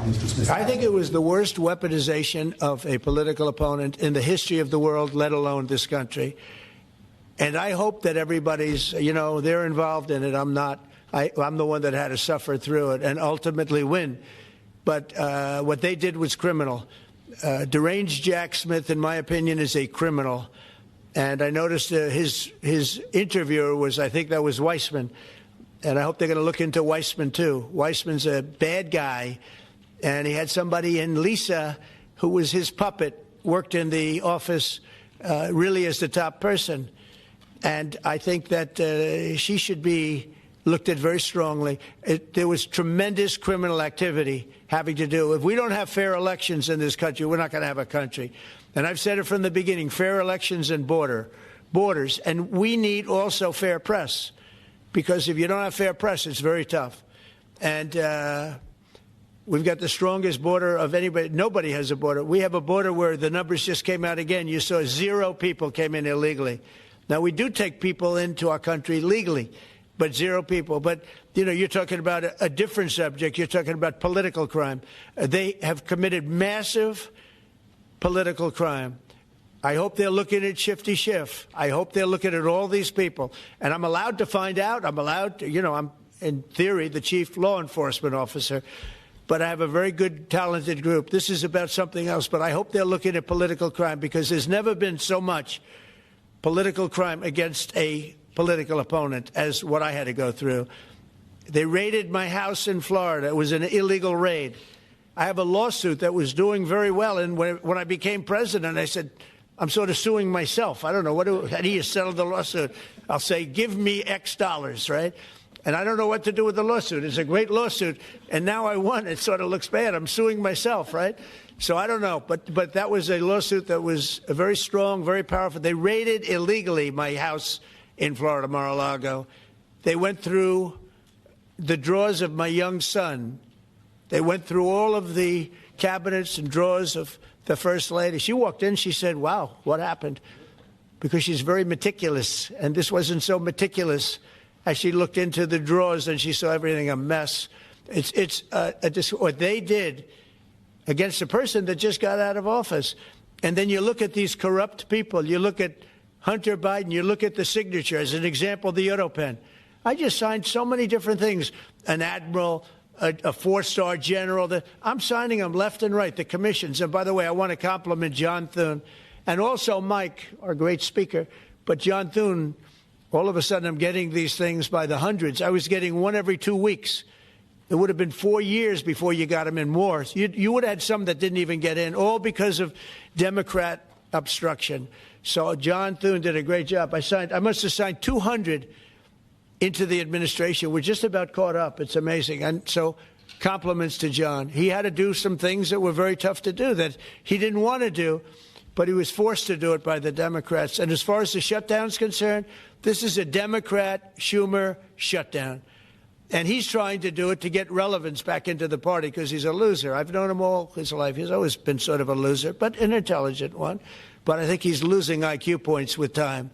Mr. Smith? I think it was the worst weaponization of a political opponent in the history of the world, let alone this country. And I hope that everybody's, they're involved in it. I'm not. I'm the one that had to suffer through it and ultimately win. But what they did was criminal. Deranged Jack Smith, in my opinion, is a criminal. And I noticed his interviewer was, I think that was Weissman. And I hope they're going to look into Weissman, too. Weissman's a bad guy. And he had somebody in Lisa, who was his puppet, worked in the office really as the top person. And I think that she should be looked at very strongly. There was tremendous criminal activity having to do. If we don't have fair elections in this country, we're not going to have a country. And I've said it from the beginning, fair elections and borders. And we need also fair press, because if you don't have fair press, it's very tough. And we've got the strongest border of anybody. Nobody has a border. We have a border where the numbers just came out again. You saw 0 people came in illegally. Now, we do take people into our country legally, but 0 people. But, you're talking about a different subject. You're talking about political crime. They have committed massive political crime. I hope they're looking at Shifty Schiff. I hope they're looking at all these people. And I'm allowed to find out. I'm allowed to, I'm, in theory, the chief law enforcement officer. But I have a very good, talented group. This is about something else. But I hope they're looking at political crime, because there's never been so much political crime against a political opponent as what I had to go through. They raided my house in Florida. It was an illegal raid. I have a lawsuit that was doing very well. And when I became president, I said, I'm sort of suing myself. I don't know. How do you settle the lawsuit? I'll say, give me X dollars, right? And I don't know what to do with the lawsuit. It's a great lawsuit. And now I won. It sort of looks bad. I'm suing myself, right? So I don't know. But that was a lawsuit that was very strong, very powerful. They raided illegally my house in Florida, Mar-a-Lago. They went through the drawers of my young son. They went through all of the cabinets and drawers of the First Lady. She walked in. She said, wow, what happened? Because she's very meticulous. And this wasn't so meticulous. As she looked into the drawers and she saw everything a mess. It's what they did against a person that just got out of office. And then you look at these corrupt people. You look at Hunter Biden. You look at the signature. As an example, the Auto Pen. I just signed so many different things. An admiral, a 4-star general. I'm signing them left and right, the commissions. And by the way, I want to compliment John Thune and also Mike, our great speaker. But John Thune, all of a sudden I'm getting these things by the hundreds. I was getting one every 2 weeks. It would have been 4 years before you got them in more. You would have had some that didn't even get in, all because of Democrat obstruction. So John Thune did a great job. I must have signed 200 into the administration. We're just about caught up. It's amazing. And so compliments to John. He had to do some things that were very tough to do that he didn't want to do, but he was forced to do it by the Democrats. And as far as the shutdown's concerned, this is a Democrat Schumer shutdown. And he's trying to do it to get relevance back into the party because he's a loser. I've known him all his life. He's always been sort of a loser, but an intelligent one. But I think he's losing IQ points with time.